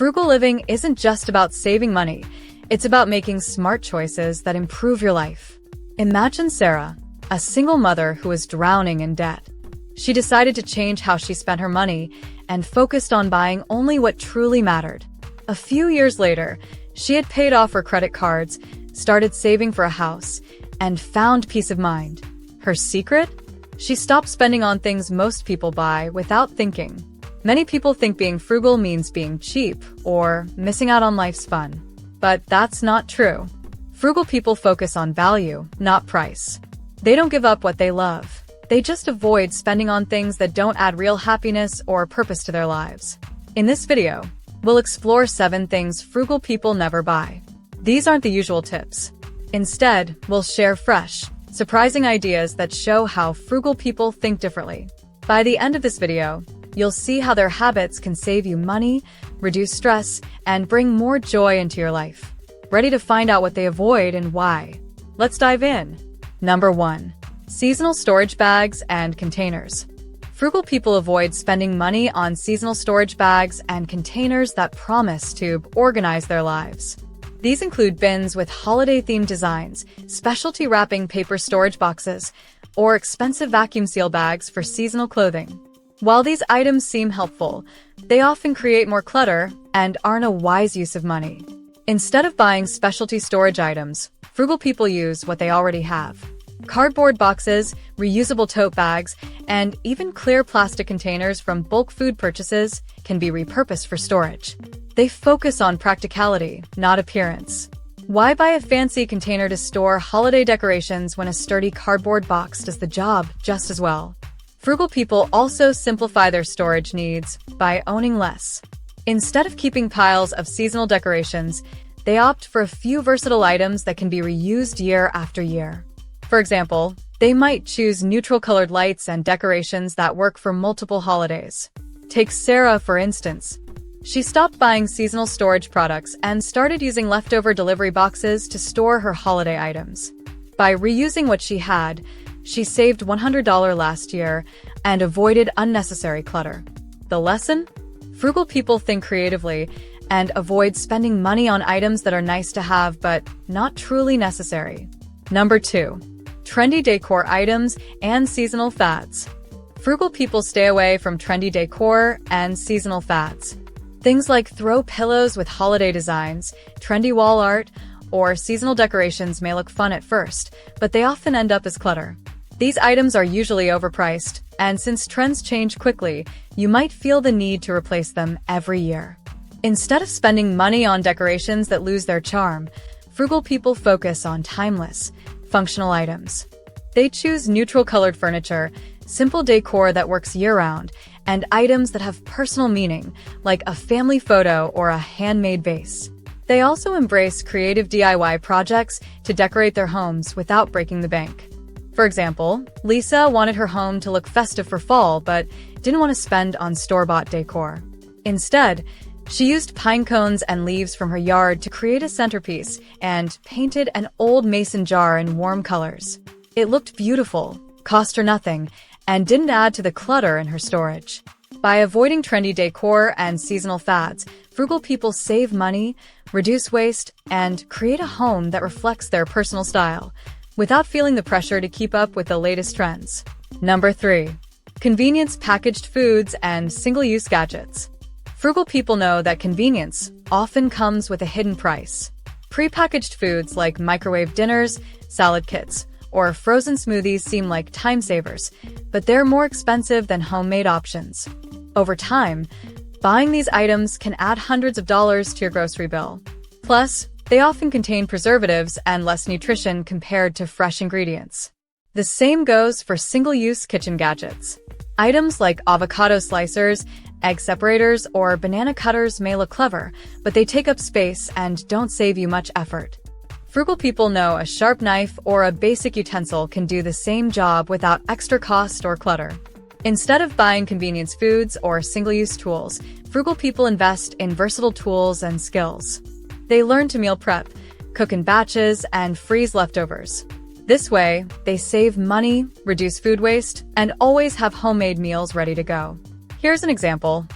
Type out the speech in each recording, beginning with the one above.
Frugal living isn't just about saving money, it's about making smart choices that improve your life. Imagine Sarah, a single mother who was drowning in debt. She decided to change how she spent her money and focused on buying only what truly mattered. A few years later, she had paid off her credit cards, started saving for a house, and found peace of mind. Her secret? She stopped spending on things most people buy without thinking. Many people think being frugal means being cheap or missing out on life's fun. But that's not true. Frugal people focus on value, not price. They don't give up what they love. They just avoid spending on things that don't add real happiness or purpose to their lives. In this video, we'll explore 7 things frugal people never buy. These aren't the usual tips. Instead, we'll share fresh, surprising ideas that show how frugal people think differently. By the end of this video, you'll see how their habits can save you money, reduce stress, and bring more joy into your life. Ready to find out what they avoid and why? Let's dive in. Number 1. Seasonal storage bags and containers. Frugal people avoid spending money on seasonal storage bags and containers that promise to organize their lives. These include bins with holiday-themed designs, specialty wrapping paper storage boxes, or expensive vacuum seal bags for seasonal clothing. While these items seem helpful, they often create more clutter and aren't a wise use of money. Instead of buying specialty storage items, frugal people use what they already have. Cardboard boxes, reusable tote bags, and even clear plastic containers from bulk food purchases can be repurposed for storage. They focus on practicality, not appearance. Why buy a fancy container to store holiday decorations when a sturdy cardboard box does the job just as well? Frugal people also simplify their storage needs by owning less. Instead of keeping piles of seasonal decorations, they opt for a few versatile items that can be reused year after year. For example, they might choose neutral-colored lights and decorations that work for multiple holidays. Take Sarah, for instance. She stopped buying seasonal storage products and started using leftover delivery boxes to store her holiday items. By reusing what she had, she saved $100 last year and avoided unnecessary clutter. The lesson? Frugal people think creatively and avoid spending money on items that are nice to have but not truly necessary. Number 2. Trendy decor items and seasonal fads. Frugal people stay away from trendy decor and seasonal fads. Things like throw pillows with holiday designs, trendy wall art, or seasonal decorations may look fun at first, but they often end up as clutter. These items are usually overpriced, and since trends change quickly, you might feel the need to replace them every year. Instead of spending money on decorations that lose their charm, frugal people focus on timeless, functional items. They choose neutral-colored furniture, simple decor that works year-round, and items that have personal meaning, like a family photo or a handmade vase. They also embrace creative DIY projects to decorate their homes without breaking the bank. For example, Lisa wanted her home to look festive for fall but didn't want to spend on store-bought decor. Instead, she used pine cones and leaves from her yard to create a centerpiece and painted an old mason jar in warm colors. It looked beautiful, cost her nothing, and didn't add to the clutter in her storage. By avoiding trendy decor and seasonal fads, frugal people save money, reduce waste, and create a home that reflects their personal style, without feeling the pressure to keep up with the latest trends. Number 3. Convenience packaged foods and single-use gadgets. Frugal people know that convenience often comes with a hidden price. Prepackaged foods like microwave dinners, salad kits, or frozen smoothies seem like time savers, but they're more expensive than homemade options. Over time, buying these items can add hundreds of dollars to your grocery bill. Plus, they often contain preservatives and less nutrition compared to fresh ingredients. The same goes for single-use kitchen gadgets. Items like avocado slicers, egg separators, or banana cutters may look clever, but they take up space and don't save you much effort. Frugal people know a sharp knife or a basic utensil can do the same job without extra cost or clutter. Instead of buying convenience foods or single-use tools, frugal people invest in versatile tools and skills. They learn to meal prep, cook in batches, and freeze leftovers. This way, they save money, reduce food waste, and always have homemade meals ready to go. Here's an example.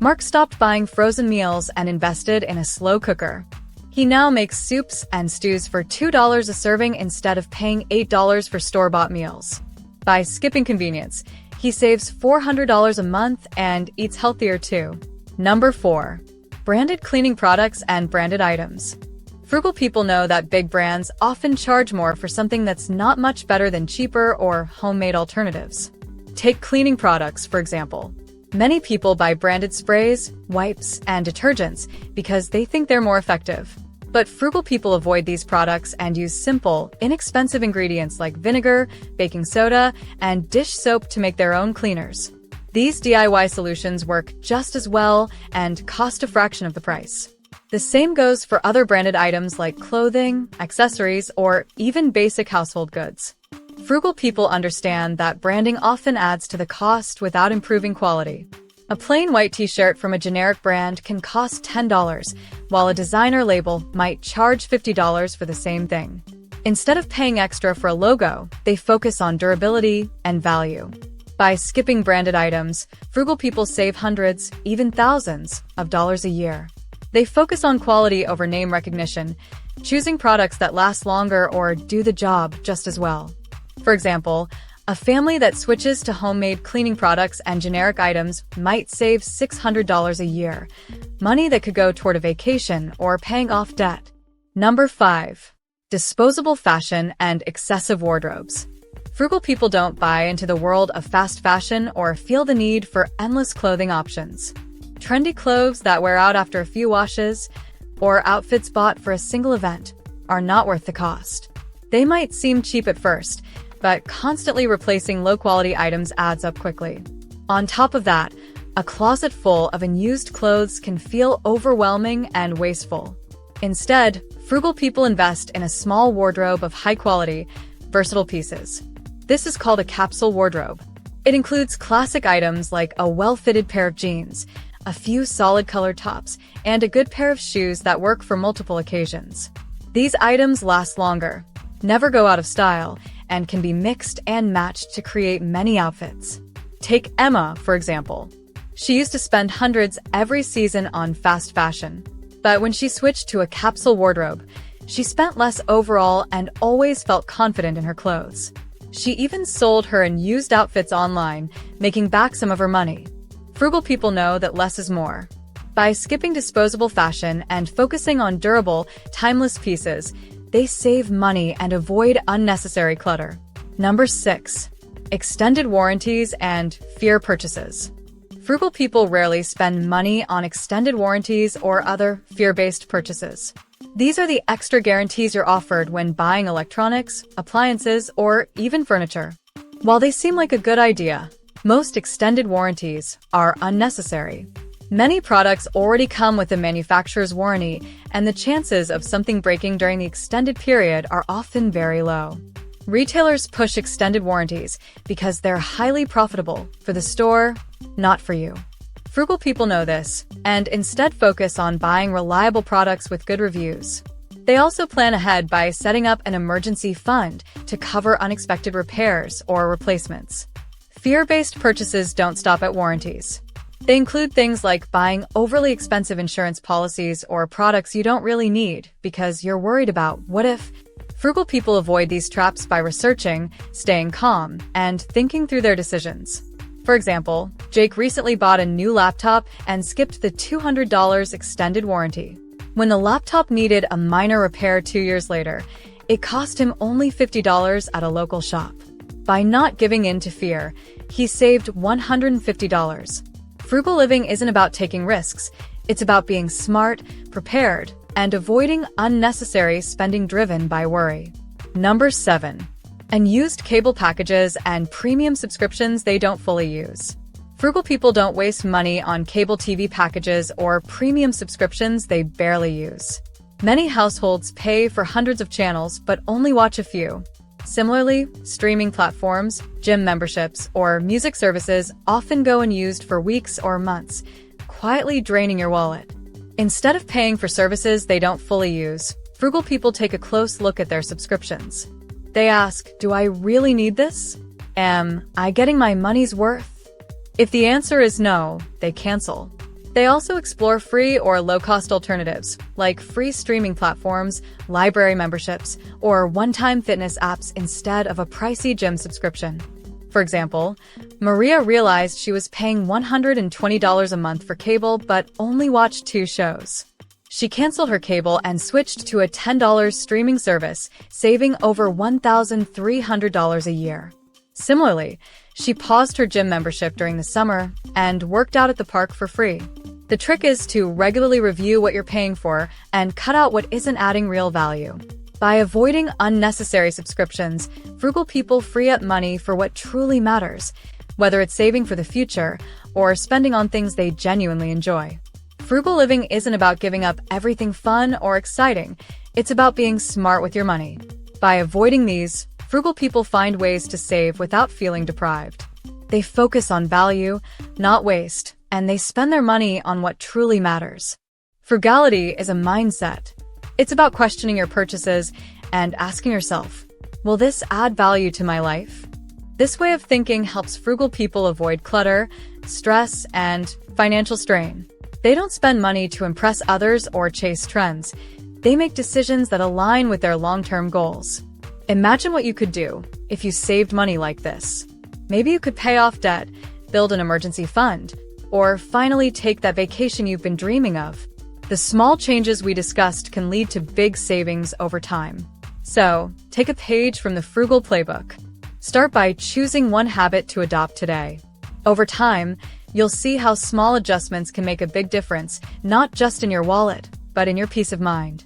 Mark stopped buying frozen meals and invested in a slow cooker. He now makes soups and stews for $2 a serving instead of paying $8 for store-bought meals. By skipping convenience, he saves $400 a month and eats healthier too. Number 4. Branded cleaning products and branded items. Frugal people know that big brands often charge more for something that's not much better than cheaper or homemade alternatives. Take cleaning products, for example. Many people buy branded sprays, wipes, and detergents because they think they're more effective. But frugal people avoid these products and use simple, inexpensive ingredients like vinegar, baking soda, and dish soap to make their own cleaners. These DIY solutions work just as well and cost a fraction of the price. The same goes for other branded items like clothing, accessories, or even basic household goods. Frugal people understand that branding often adds to the cost without improving quality. A plain white t-shirt from a generic brand can cost $10, while a designer label might charge $50 for the same thing. Instead of paying extra for a logo, they focus on durability and value. By skipping branded items, frugal people save hundreds, even thousands, of dollars a year. They focus on quality over name recognition, choosing products that last longer or do the job just as well. For example, a family that switches to homemade cleaning products and generic items might save $600 a year, money that could go toward a vacation or paying off debt. Number 5. Disposable fashion and excessive wardrobes. Frugal people don't buy into the world of fast fashion or feel the need for endless clothing options. Trendy clothes that wear out after a few washes, or outfits bought for a single event, are not worth the cost. They might seem cheap at first, but constantly replacing low-quality items adds up quickly. On top of that, a closet full of unused clothes can feel overwhelming and wasteful. Instead, frugal people invest in a small wardrobe of high-quality, versatile pieces. This is called a capsule wardrobe. It includes classic items like a well-fitted pair of jeans, a few solid-colored tops, and a good pair of shoes that work for multiple occasions. These items last longer, never go out of style, and can be mixed and matched to create many outfits. Take Emma, for example. She used to spend hundreds every season on fast fashion. But when she switched to a capsule wardrobe, she spent less overall and always felt confident in her clothes. She even sold her unused outfits online, making back some of her money. Frugal people know that less is more. By skipping disposable fashion and focusing on durable, timeless pieces, they save money and avoid unnecessary clutter. Number 6. Extended warranties and fear purchases. Frugal people rarely spend money on extended warranties or other fear-based purchases. These are the extra guarantees you're offered when buying electronics, appliances, or even furniture. While they seem like a good idea, most extended warranties are unnecessary. Many products already come with a manufacturer's warranty, and the chances of something breaking during the extended period are often very low. Retailers push extended warranties because they're highly profitable for the store, not for you. Frugal people know this, and instead focus on buying reliable products with good reviews. They also plan ahead by setting up an emergency fund to cover unexpected repairs or replacements. Fear-based purchases don't stop at warranties. They include things like buying overly expensive insurance policies or products you don't really need because you're worried about what if. Frugal people avoid these traps by researching, staying calm, and thinking through their decisions. For example, Jake recently bought a new laptop and skipped the $200 extended warranty. When the laptop needed a minor repair 2 years later, it cost him only $50 at a local shop. By not giving in to fear, he saved $150. Frugal living isn't about taking risks. It's about being smart, prepared, and avoiding unnecessary spending driven by worry. Number 7. Unused cable packages and premium subscriptions they don't fully use. Frugal people don't waste money on cable TV packages or premium subscriptions they barely use. Many households pay for hundreds of channels but only watch a few. Similarly, streaming platforms, gym memberships, or music services often go unused for weeks or months, quietly draining your wallet. Instead of paying for services they don't fully use, frugal people take a close look at their subscriptions. They ask, do I really need this? Am I getting my money's worth? If the answer is no, they cancel. They also explore free or low-cost alternatives, like free streaming platforms, library memberships, or one-time fitness apps instead of a pricey gym subscription. For example, Maria realized she was paying $120 a month for cable but only watched 2 shows. She canceled her cable and switched to a $10 streaming service, saving over $1,300 a year. Similarly, she paused her gym membership during the summer and worked out at the park for free. The trick is to regularly review what you're paying for and cut out what isn't adding real value. By avoiding unnecessary subscriptions, frugal people free up money for what truly matters, whether it's saving for the future or spending on things they genuinely enjoy. Frugal living isn't about giving up everything fun or exciting. It's about being smart with your money. By avoiding these, frugal people find ways to save without feeling deprived. They focus on value, not waste, and they spend their money on what truly matters. Frugality is a mindset. It's about questioning your purchases and asking yourself, will this add value to my life? This way of thinking helps frugal people avoid clutter, stress, and financial strain. They don't spend money to impress others or chase trends. They make decisions that align with their long-term goals. Imagine what you could do if you saved money like this. Maybe you could pay off debt, build an emergency fund, or finally take that vacation you've been dreaming of. The small changes we discussed can lead to big savings over time. So, take a page from the Frugal playbook. Start by choosing one habit to adopt today. Over time, you'll see how small adjustments can make a big difference, not just in your wallet, but in your peace of mind.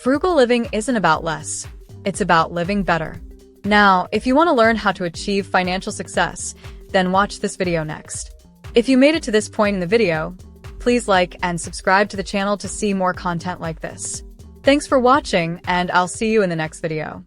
Frugal living isn't about less. It's about living better. Now, if you want to learn how to achieve financial success, then watch this video next. If you made it to this point in the video, please like and subscribe to the channel to see more content like this. Thanks for watching, and I'll see you in the next video.